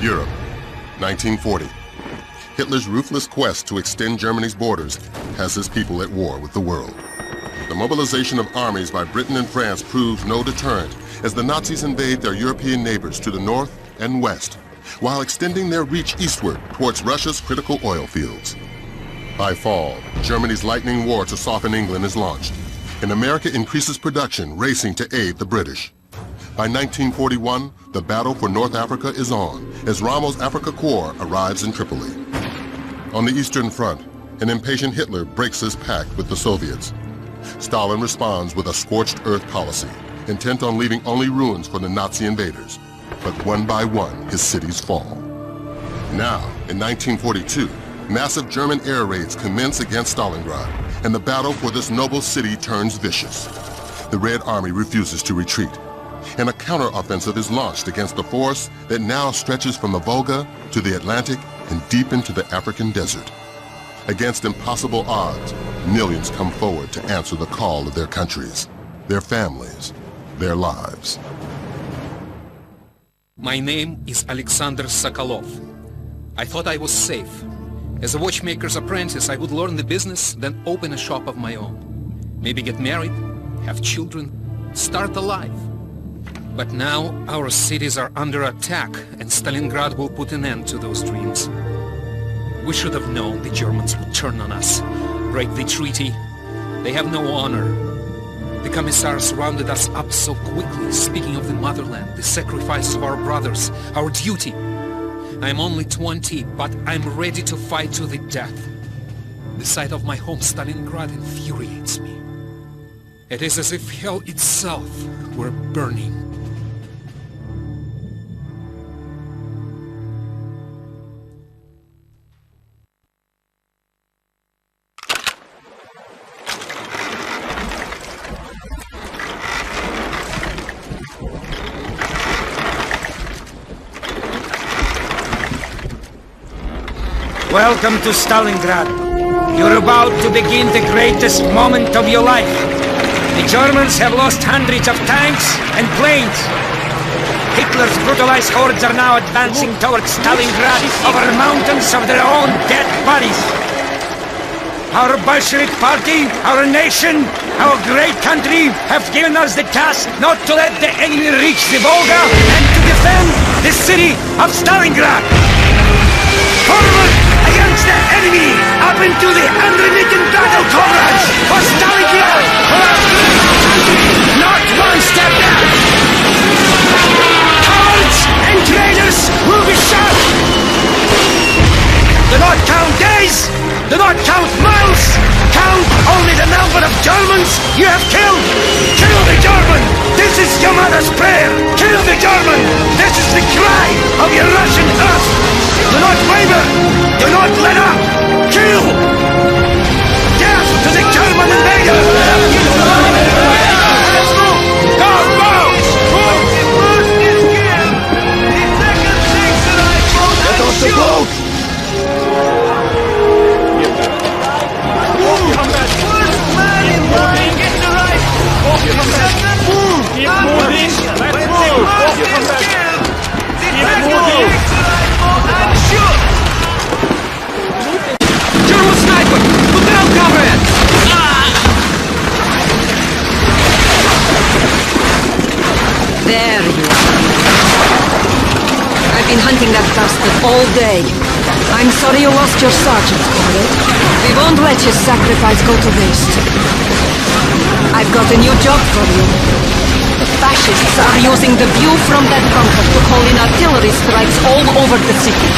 Europe, 1940. Hitler's ruthless quest to extend Germany's borders has his people at war with the world. The mobilization of armies by Britain and France proves no deterrent as the Nazis invade their European neighbors to the north and west, while extending their reach eastward towards Russia's critical oil fields. By fall, Germany's lightning war to soften England is launched, and America increases production, racing to aid the British. By 1941, the battle for North Africa is on, as Rommel's Afrika Korps arrives in Tripoli. On the Eastern Front, an impatient Hitler breaks his pact with the Soviets. Stalin responds with a scorched earth policy, intent on leaving only ruins for the Nazi invaders. But one by one, his cities fall. Now, in 1942, massive German air raids commence against Stalingrad, and the battle for this noble city turns vicious. The Red Army refuses to retreat, and a counter-offensive is launched against a force that now stretches from the Volga to the Atlantic and deep into the African desert. Against impossible odds, millions come forward to answer the call of their countries, their families, their lives. My name is Alexander Sokolov. I thought I was safe. As a watchmaker's apprentice, I would learn the business, then open a shop of my own. Maybe get married, have children, start a life. But now our cities are under attack, and Stalingrad will put an end to those dreams. We should have known the Germans would turn on us, break the treaty. They have no honor. The commissars rounded us up so quickly, speaking of the motherland, the sacrifice of our brothers, our duty. I'm only 20, but I'm ready to fight to the death. The sight of my home Stalingrad infuriates me. It is as if hell itself were burning. Welcome to Stalingrad. You're about to begin the greatest moment of your life. The Germans have lost hundreds of tanks and planes. Hitler's brutalized hordes are now advancing towards Stalingrad over mountains of their own dead bodies. Our Bolshevik party, our nation, our great country have given us the task not to let the enemy reach the Volga and to defend the city of Stalingrad. Forward against the enemy, up into the unremitting battle, comrades, for Stalingrad, for our country, not one step back. Cowards and traitors will be shot. Do not count days, do not count miles, count only the number of Germans you have killed. Kill the German, this is your mother's prayer. Kill the German, this is the cry of your Russian earth. Do not waver! Do not let up! Kill! Death to the German invader! Let's go! Go! Get off the boat! First man in line, get the right! Move! Keep moving! Let's move! Keep moving! And shoot! German sniper! Look out, comrade! There you are. I've been hunting that bastard all day. I'm sorry you lost your sergeant, comrade. We won't let his sacrifice go to waste. I've got a new job for you. The fascists are using the view from that bunker to call in artillery strikes all over the city.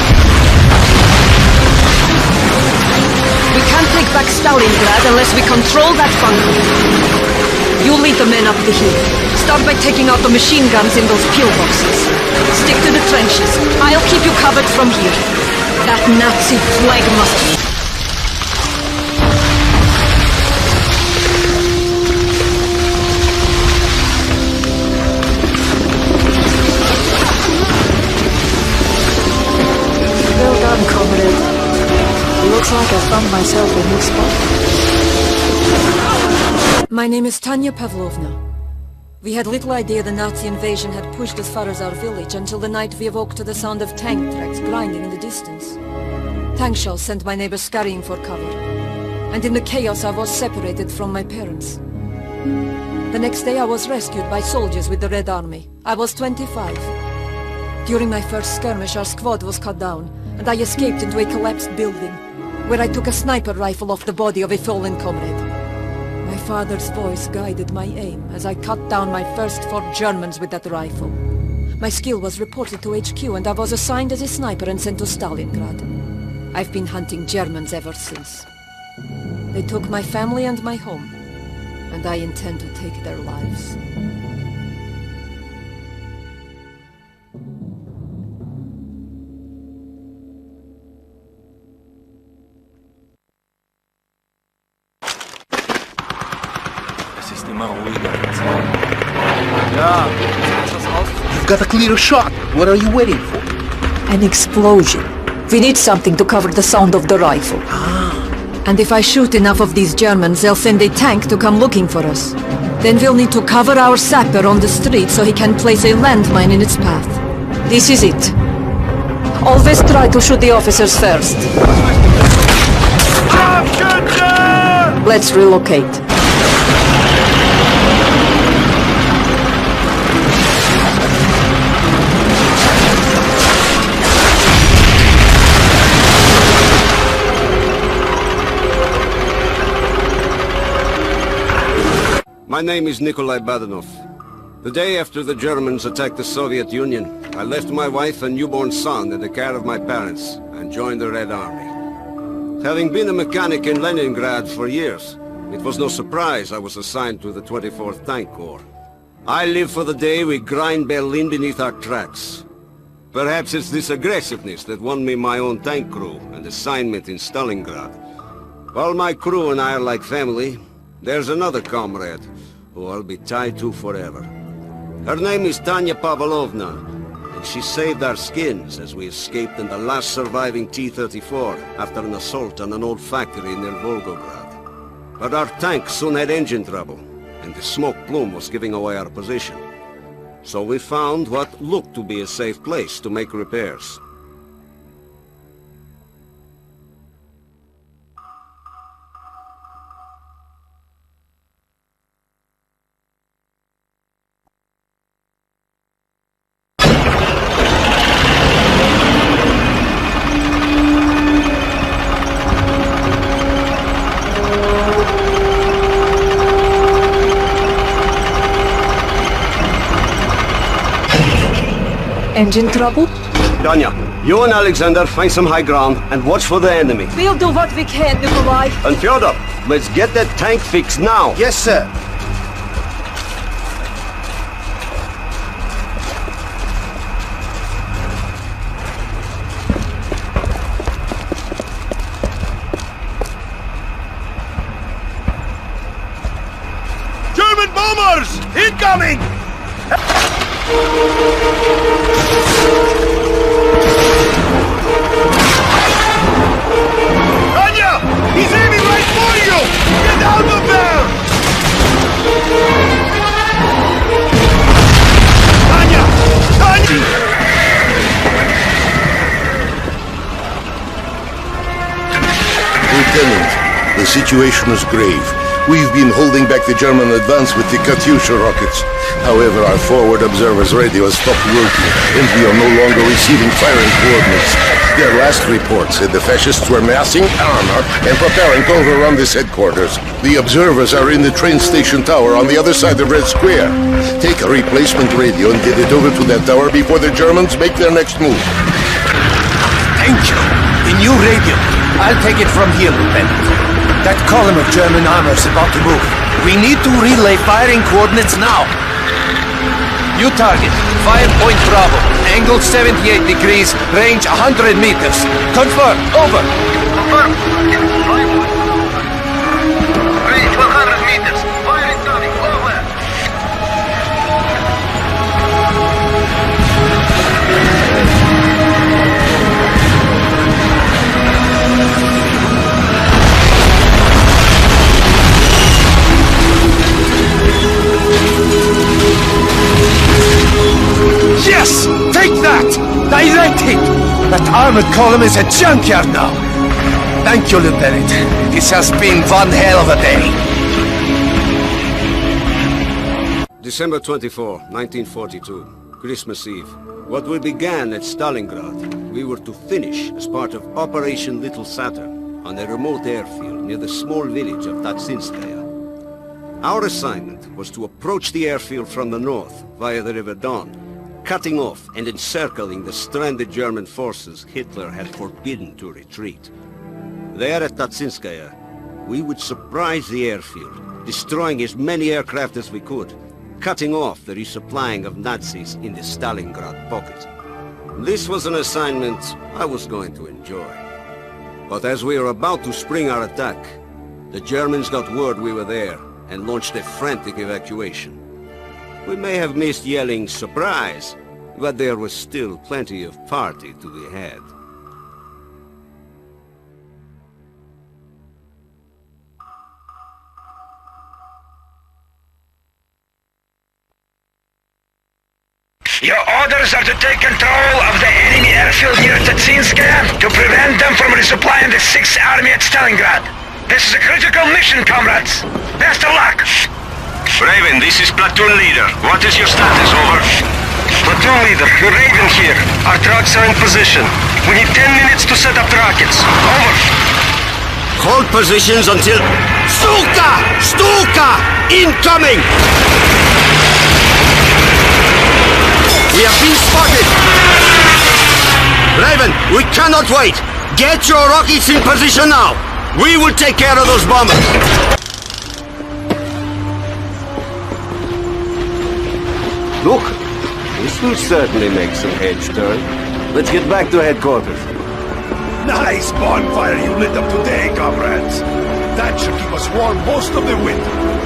We can't take back Stalingrad unless we control that bunker. You lead the men up the hill. Start by taking out the machine guns in those pillboxes. Stick to the trenches. I'll keep you covered from here. That Nazi flag must... Looks like I found myself a new spot. My name is Tanya Pavlovna. We had little idea the Nazi invasion had pushed as far as our village until the night we awoke to the sound of tank tracks grinding in the distance. Tank shells sent my neighbors scurrying for cover, and in the chaos I was separated from my parents. The next day I was rescued by soldiers with the Red Army. I was 25. During my first skirmish our squad was cut down, and I escaped into a collapsed building, where I took a sniper rifle off the body of a fallen comrade. My father's voice guided my aim as I cut down my first 4 Germans with that rifle. My skill was reported to HQ and I was assigned as a sniper and sent to Stalingrad. I've been hunting Germans ever since. They took my family and my home, and I intend to take their lives. You've got a clear shot. What are you waiting for? An explosion. We need something to cover the sound of the rifle. And if I shoot enough of these Germans, they'll send a tank to come looking for us. Then we'll need to cover our sapper on the street so he can place a landmine in its path. This is it. Always try to shoot the officers first. Let's relocate. My name is Nikolai Badanov. The day after the Germans attacked the Soviet Union, I left my wife and newborn son in the care of my parents and joined the Red Army. Having been a mechanic in Leningrad for years, it was no surprise I was assigned to the 24th Tank Corps. I live for the day we grind Berlin beneath our tracks. Perhaps it's this aggressiveness that won me my own tank crew and assignment in Stalingrad. While my crew and I are like family, there's another comrade who I'll be tied to forever. Her name is Tanya Pavlovna, and she saved our skins as we escaped in the last surviving T-34 after an assault on an old factory near Volgograd. But our tank soon had engine trouble, and the smoke plume was giving away our position. So we found what looked to be a safe place to make repairs. Engine trouble? Tanya, you and Alexander find some high ground and watch for the enemy. We'll do what we can, Nikolai. And Fyodor, let's get that tank fixed now. Yes, sir. German bombers! Incoming! Tanya! He's aiming right for you! Get out of there! Tanya! Tanya! Lieutenant, the situation is grave. We've been holding back the German advance with the Katyusha rockets. However, our forward observer's radio has stopped working, and we are no longer receiving firing coordinates. Their last report said the fascists were massing armor and preparing to overrun this headquarters. The observers are in the train station tower on the other side of Red Square. Take a replacement radio and get it over to that tower before the Germans make their next move. Thank you. The new radio. I'll take it from here, Lieutenant. That column of German armor is about to move. We need to relay firing coordinates now. New target, 5 Point Bravo. Angle 78 degrees, range 100 meters. Confirm, over. Confirm. Range 100 meters. Firing coming, over. relenting! That armored column is a junkyard now! Thank you, Lieutenant. This has been one hell of a day. December 24, 1942, Christmas Eve. What we began at Stalingrad, we were to finish as part of Operation Little Saturn on a remote airfield near the small village of Tatsinskaya. Our assignment was to approach the airfield from the north via the River Don, cutting off and encircling the stranded German forces Hitler had forbidden to retreat. There at Tatsinskaya, we would surprise the airfield, destroying as many aircraft as we could, cutting off the resupplying of Nazis in the Stalingrad pocket. This was an assignment I was going to enjoy. But as we were about to spring our attack, the Germans got word we were there and launched a frantic evacuation. We may have missed yelling "surprise," but there was still plenty of party to be had. Your orders are to take control of the enemy airfield near Tatsinskaya to prevent them from resupplying the 6th Army at Stalingrad. This is a critical mission, comrades. Best of luck. Raven, this is platoon leader. What is your status? Over. Platoon leader, Raven here. Our trucks are in position. We need 10 minutes to set up the rockets. Over. Hold positions until... Stuka! Stuka! Incoming! We have been spotted! Raven, we cannot wait! Get your rockets in position now! We will take care of those bombers! Look, this will certainly make some heads turn. Let's get back to headquarters. Nice bonfire you lit up today, comrades. That should keep us warm most of the winter.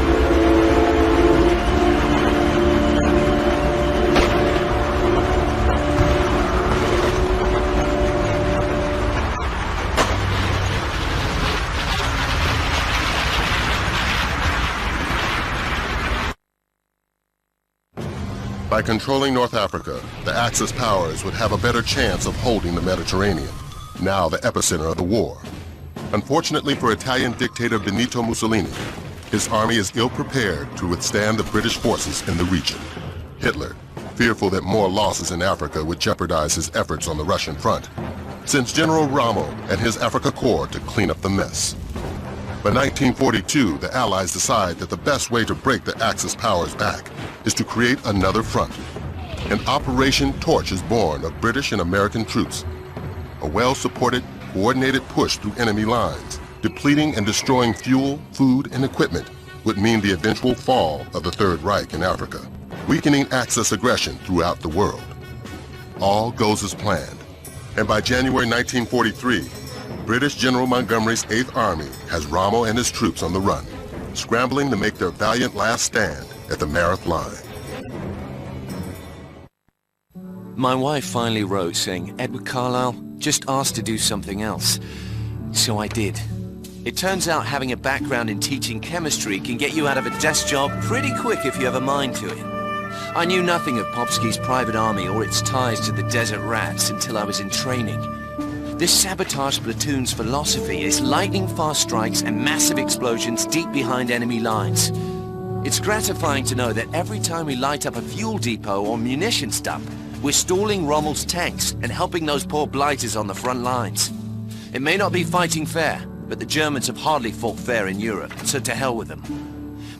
By controlling North Africa, the Axis powers would have a better chance of holding the Mediterranean, now the epicenter of the war. Unfortunately for Italian dictator Benito Mussolini, his army is ill-prepared to withstand the British forces in the region. Hitler, fearful that more losses in Africa would jeopardize his efforts on the Russian front, sends General Rommel and his Africa Corps to clean up the mess. By 1942, the Allies decide that the best way to break the Axis powers back is to create another front. An Operation Torch is born of British and American troops. A well-supported, coordinated push through enemy lines, depleting and destroying fuel, food, and equipment would mean the eventual fall of the Third Reich in Africa, weakening Axis aggression throughout the world. All goes as planned, and by January 1943, British General Montgomery's 8th Army has Rommel and his troops on the run, scrambling to make their valiant last stand at the Mareth Line. My wife finally wrote saying, "Edward Carlisle, just asked to do something else." So I did. It turns out having a background in teaching chemistry can get you out of a desk job pretty quick if you have a mind to it. I knew nothing of Popsky's private army or its ties to the Desert Rats until I was in training. This sabotage platoon's philosophy is lightning-fast strikes and massive explosions deep behind enemy lines. It's gratifying to know that every time we light up a fuel depot or munitions dump, we're stalling Rommel's tanks and helping those poor blighters on the front lines. It may not be fighting fair, but the Germans have hardly fought fair in Europe, so to hell with them.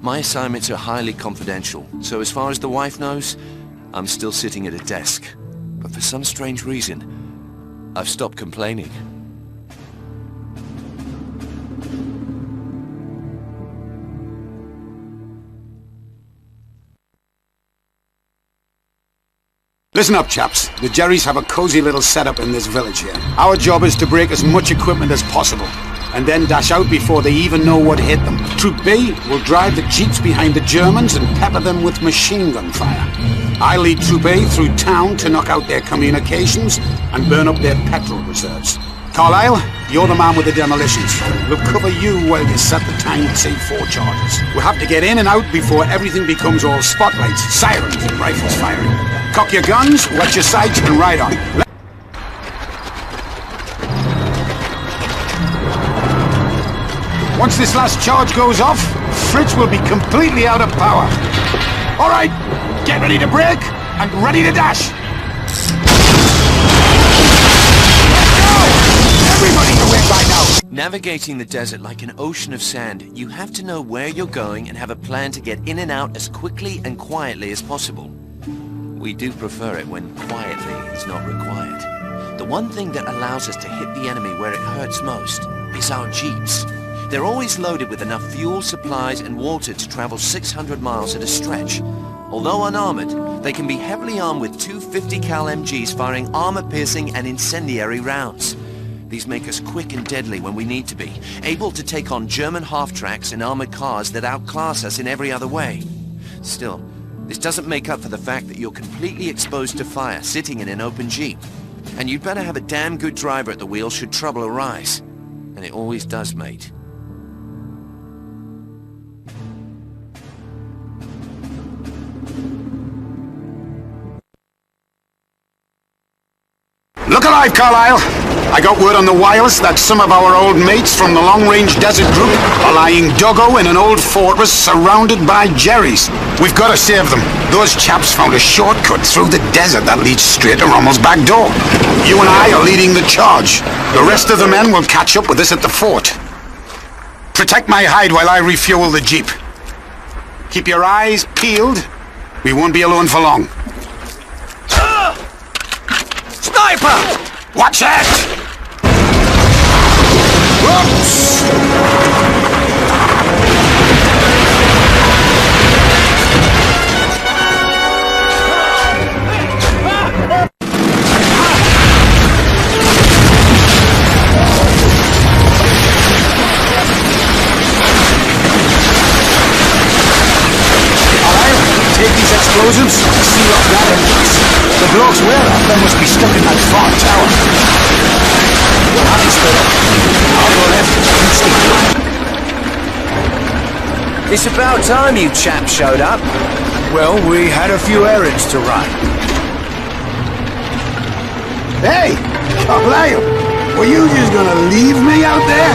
My assignments are highly confidential, so as far as the wife knows, I'm still sitting at a desk. But for some strange reason, I've stopped complaining. Listen up, chaps. The Jerrys have a cozy little setup in this village here. Our job is to break as much equipment as possible, and then dash out before they even know what hit them. Troop B will drive the jeeps behind the Germans and pepper them with machine gun fire. I lead Troop A through town to knock out their communications and burn up their petrol reserves. Carlisle, you're the man with the demolitions. We'll cover you while you set the Tank C4 charges. We'll have to get in and out before everything becomes all spotlights, sirens, and rifles firing. Cock your guns, wet your sights, and ride on. Once this last charge goes off, Fritz will be completely out of power. All right, get ready to brake and ready to dash. Everybody away by now! Navigating the desert like an ocean of sand, you have to know where you're going and have a plan to get in and out as quickly and quietly as possible. We do prefer it when quietly is not required. The one thing that allows us to hit the enemy where it hurts most is our jeeps. They're always loaded with enough fuel, supplies, and water to travel 600 miles at a stretch. Although unarmored, they can be heavily armed with two 50 cal MGs firing armor-piercing and incendiary rounds. These make us quick and deadly when we need to be, able to take on German half-tracks and armored cars that outclass us in every other way. Still, this doesn't make up for the fact that you're completely exposed to fire sitting in an open jeep. And you'd better have a damn good driver at the wheel should trouble arise. And it always does, mate. Look alive, Carlisle! I got word on the wireless that some of our old mates from the long-range desert group are lying doggo in an old fortress surrounded by Jerry's. We've got to save them. Those chaps found a shortcut through the desert that leads straight to Rommel's back door. You and I are leading the charge. The rest of the men will catch up with us at the fort. Protect my hide while I refuel the jeep. Keep your eyes peeled. We won't be alone for long. Sniper! Watch that! Oops! Take these explosives and seal off that entrance. The blokes we're after must be stuck in that far tower. Happy split up. I'll go left, you stick right. It's about time you chaps showed up. Well, we had a few errands to run. Hey! Carlisle! Were you just gonna leave me out there?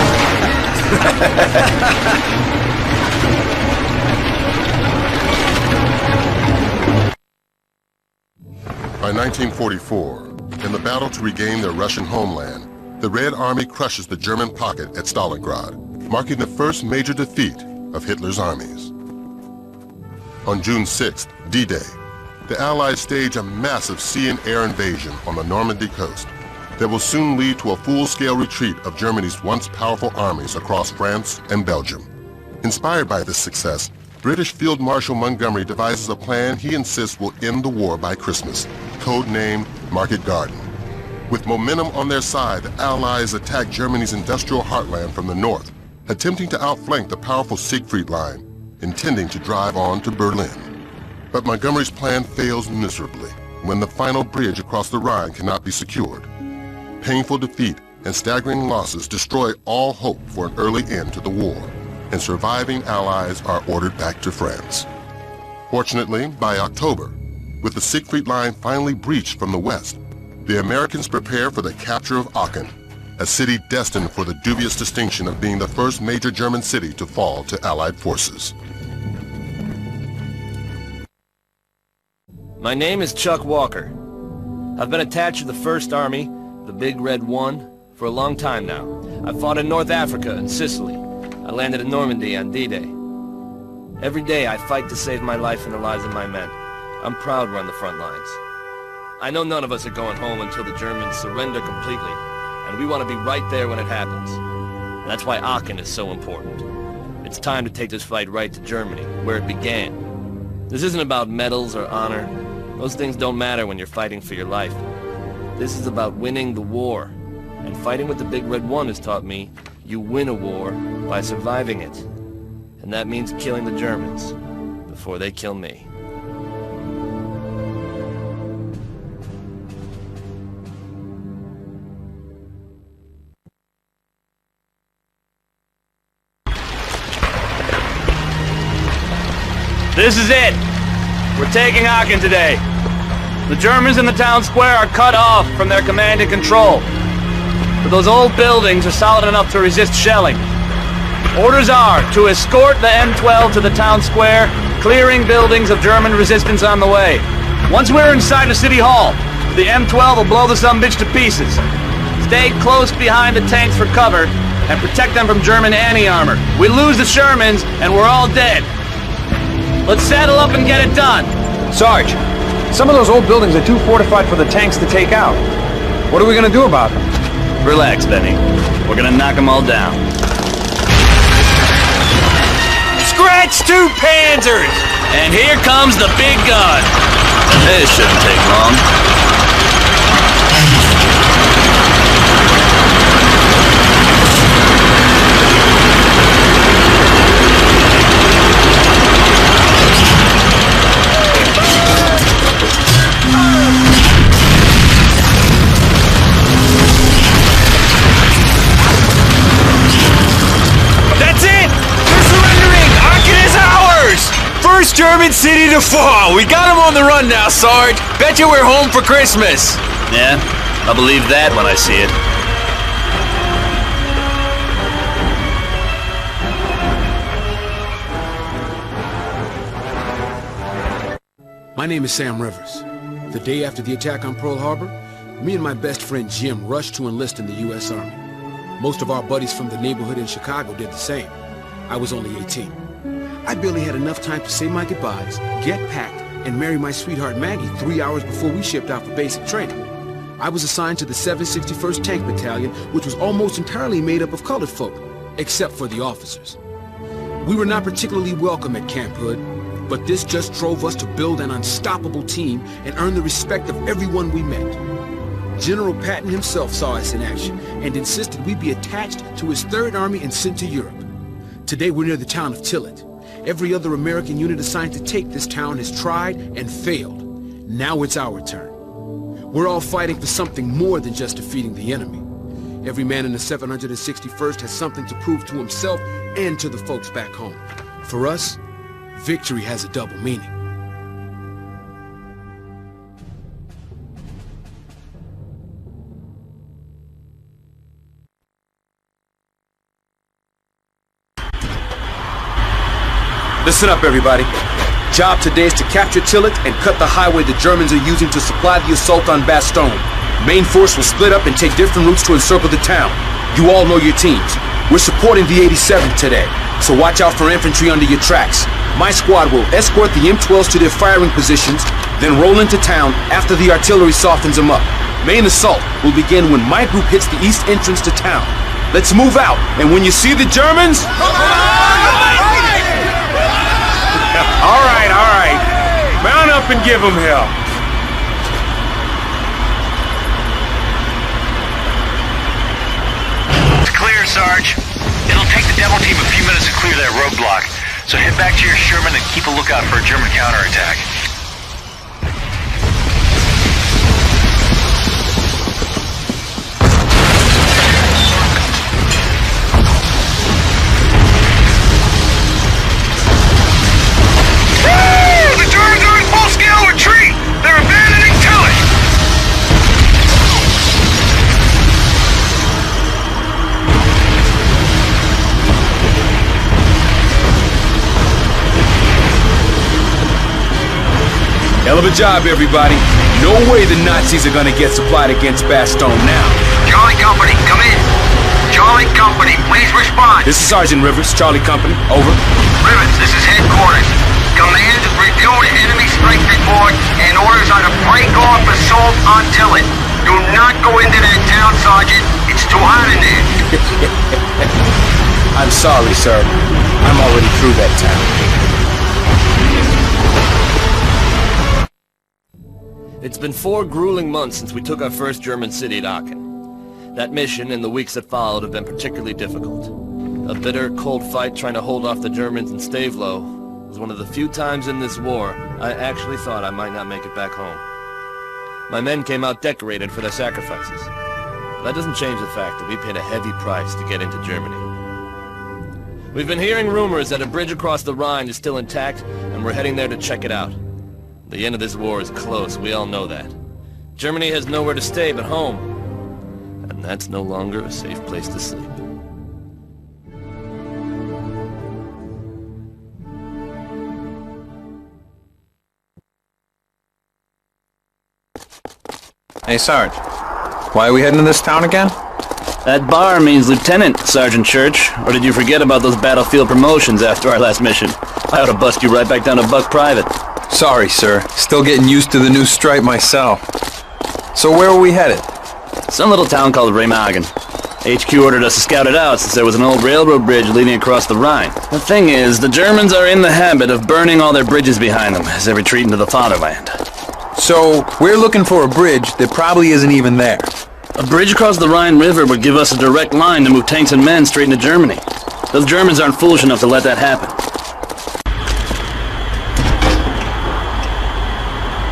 By 1944, in the battle to regain their Russian homeland, the Red Army crushes the German pocket at Stalingrad, marking the first major defeat of Hitler's armies. On June 6th, D-Day, the Allies stage a massive sea and air invasion on the Normandy coast that will soon lead to a full-scale retreat of Germany's once powerful armies across France and Belgium. Inspired by this success, British Field Marshal Montgomery devises a plan he insists will end the war by Christmas, codenamed Market Garden. With momentum on their side, the Allies attack Germany's industrial heartland from the north, attempting to outflank the powerful Siegfried Line, intending to drive on to Berlin. But Montgomery's plan fails miserably when the final bridge across the Rhine cannot be secured. Painful defeat and staggering losses destroy all hope for an early end to the war, and surviving Allies are ordered back to France. Fortunately, by October, with the Siegfried Line finally breached from the west, the Americans prepare for the capture of Aachen, a city destined for the dubious distinction of being the first major German city to fall to Allied forces. My name is Chuck Walker. I've been attached to the 1st Army, the Big Red One, for a long time now. I fought in North Africa and Sicily. I landed in Normandy on D-Day. Every day I fight to save my life and the lives of my men. I'm proud we're on the front lines. I know none of us are going home until the Germans surrender completely, and we want to be right there when it happens. And that's why Aachen is so important. It's time to take this fight right to Germany, where it began. This isn't about medals or honor. Those things don't matter when you're fighting for your life. This is about winning the war. And fighting with the Big Red One has taught me you win a war by surviving it. And that means killing the Germans before they kill me. This is it! We're taking Aachen today. The Germans in the town square are cut off from their command and control. But those old buildings are solid enough to resist shelling. Orders are to escort the M12 to the town square, clearing buildings of German resistance on the way. Once we're inside the city hall, the M12 will blow the sumbitch to pieces. Stay close behind the tanks for cover and protect them from German anti-armor. We lose the Shermans and we're all dead. Let's saddle up and get it done. Sarge, some of those old buildings are too fortified for the tanks to take out. What are we gonna do about them? Relax, Benny. We're gonna knock them all down. Scratch 2 Panzers! And here comes the big gun. This shouldn't take long. That's it! They're surrendering! Aachen is ours! First German city to fall! We got them on the run now, Sarge! Bet you we're home for Christmas! Yeah, I'll believe that when I see it. My name is Sam Rivers. The day after the attack on Pearl Harbor, me and my best friend Jim rushed to enlist in the U.S. Army. Most of our buddies from the neighborhood in Chicago did the same. I was only 18. I barely had enough time to say my goodbyes, get packed, and marry my sweetheart Maggie 3 hours before we shipped out for basic training. I was assigned to the 761st Tank Battalion, which was almost entirely made up of colored folk, except for the officers. We were not particularly welcome at Camp Hood, but this just drove us to build an unstoppable team and earn the respect of everyone we met. General Patton himself saw us in action and insisted we be attached to his 3rd Army and sent to Europe. Today we're near the town of Tillet. Every other American unit assigned to take this town has tried and failed. Now it's our turn. We're all fighting for something more than just defeating the enemy. Every man in the 761st has something to prove to himself and to the folks back home. For us, victory has a double meaning. Listen up, everybody. Job today is to capture Tillet and cut the highway the Germans are using to supply the assault on Bastogne. Main force will split up and take different routes to encircle the town. You all know your teams. We're supporting the 87th today, so watch out for infantry under your tracks. My squad will escort the M12s to their firing positions, then roll into town after the artillery softens them up. Main assault will begin when my group hits the east entrance to town. Let's move out, and when you see the Germans... All right. Mount up and give them hell. It's clear, Sarge. It'll take the Devil Team a few minutes to clear that roadblock. So head back to your Sherman and keep a lookout for a German counterattack. The Germans are in full-scale retreat! They're abandoning Tillet! Hell of a job, everybody. No way the Nazis are gonna get supplied against Bastogne now. Charlie Company, come in. Charlie Company, please respond. This is Sergeant Rivers, Charlie Company. Over. Rivers, this is headquarters. Command has reviewed the enemy strength report and orders are to break off assault on Tillet. Do not go into that town, Sergeant. It's too hot in there. I'm sorry, sir. I'm already through that town. It's been 4 grueling months since we took our first German city at Aachen. That mission and the weeks that followed have been particularly difficult. A bitter, cold fight trying to hold off the Germans in Stavelot was one of the few times in this war I actually thought I might not make it back home. My men came out decorated for their sacrifices. But that doesn't change the fact that we paid a heavy price to get into Germany. We've been hearing rumors that a bridge across the Rhine is still intact, and we're heading there to check it out. The end of this war is close, we all know that. Germany has nowhere to stay but home, and that's no longer a safe place to sleep. Hey, Sarge. Why are we heading to this town again? That bar means lieutenant, Sergeant Church. Or did you forget about those battlefield promotions after our last mission? I ought to bust you right back down to buck private. Sorry, sir. Still getting used to the new stripe myself. So where are we headed? Some little town called Remagen. HQ ordered us to scout it out since there was an old railroad bridge leading across the Rhine. The thing is, the Germans are in the habit of burning all their bridges behind them as they retreat into the fatherland. So, we're looking for a bridge that probably isn't even there. A bridge across the Rhine River would give us a direct line to move tanks and men straight into Germany. Those Germans aren't foolish enough to let that happen.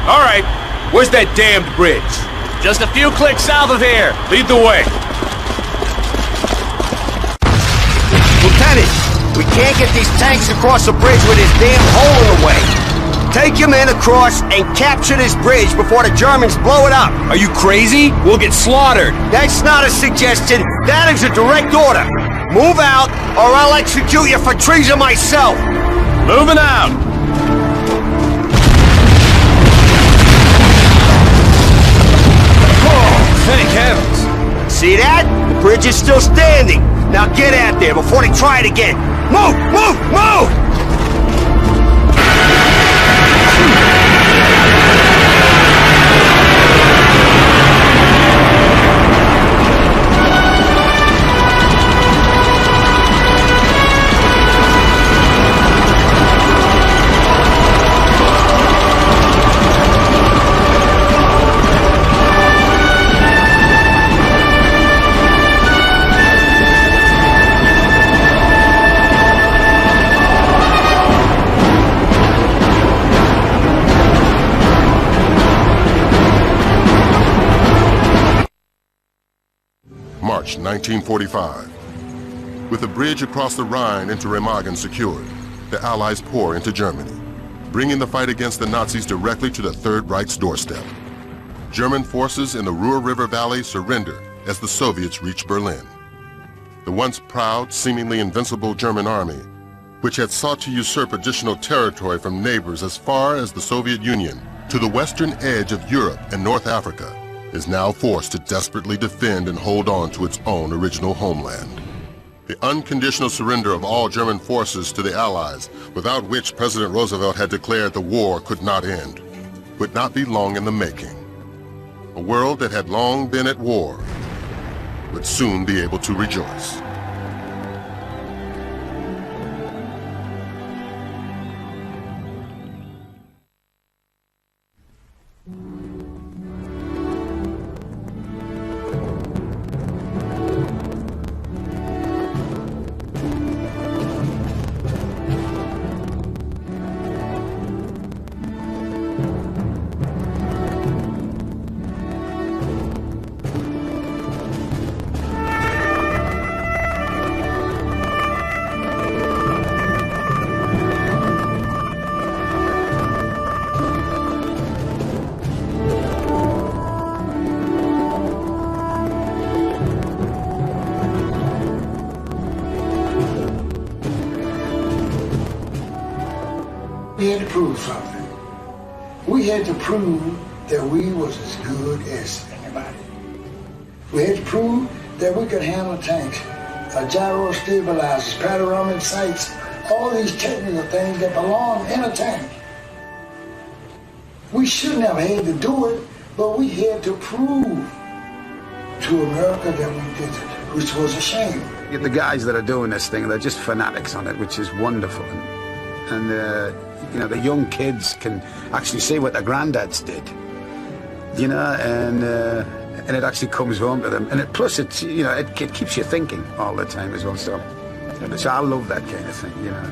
All right, where's that damned bridge? Just a few clicks south of here. Lead the way. Lieutenant, we can't get these tanks across the bridge with this damn hole in the way. Take your men across and capture this bridge before the Germans blow it up. Are you crazy? We'll get slaughtered. That's not a suggestion. That is a direct order. Move out, or I'll execute you for treason myself. Moving out. Oh, thank heavens. See that? The bridge is still standing. Now get out there before they try it again. Move! Move! Move! March 1945. With the bridge across the Rhine into Remagen secured, the Allies pour into Germany, bringing the fight against the Nazis directly to the Third Reich's doorstep. German forces in the Ruhr River Valley surrender as the Soviets reach Berlin. The once proud, seemingly invincible German army, which had sought to usurp additional territory from neighbors as far as the Soviet Union to the western edge of Europe and North Africa, is now forced to desperately defend and hold on to its own original homeland. The unconditional surrender of all German forces to the Allies, without which President Roosevelt had declared the war could not end, would not be long in the making. A world that had long been at war would soon be able to rejoice. We had to prove something. We had to prove that we was as good as anybody. We had to prove that we could handle tanks, gyro stabilizers, panoramic sights, all these technical things that belong in a tank. We shouldn't have had to do it, but we had to prove to America that we did it, which was a shame. The guys that are doing this thing, they're just fanatics on it, which is wonderful. And you know, the young kids can actually see what their granddads did, you know, and it actually comes home to them. And plus, it's, you know, it keeps you thinking all the time as well. So I love that kind of thing, you know.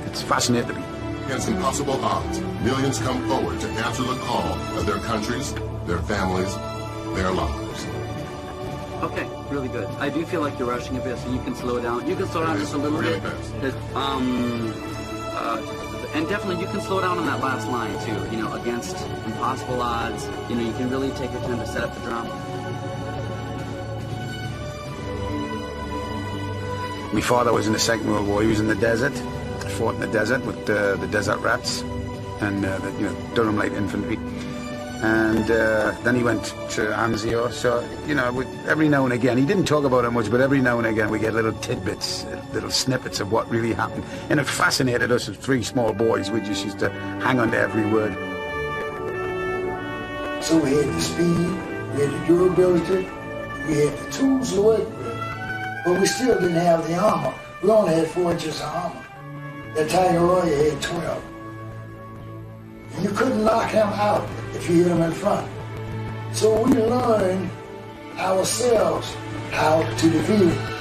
It's fascinating to me. Against impossible odds, millions come forward to answer the call of their countries, their families, their lives. Okay, really good. I do feel like you're rushing a bit, so you can slow down. You can slow down just a little bit. And definitely you can slow down on that last line too. You know, against impossible odds. You know, you can really take your time to set up the drum. My father was in the Second World War. He was in the desert. Fought in the desert with the Desert Rats and the Durham Light Infantry. And then he went to Anzio. So, you know, every now and again, he didn't talk about it much, but every now and again we get little tidbits, little snippets of what really happened. And it fascinated us as three small boys. We just used to hang on to every word. So we had the speed, we had the durability, we had the tools to work with, but we still didn't have the armor. We only had 4 inches of armor. That Tiger Royer had 12. And you couldn't knock him out if you hit him in front. So we learned ourselves how to defeat him.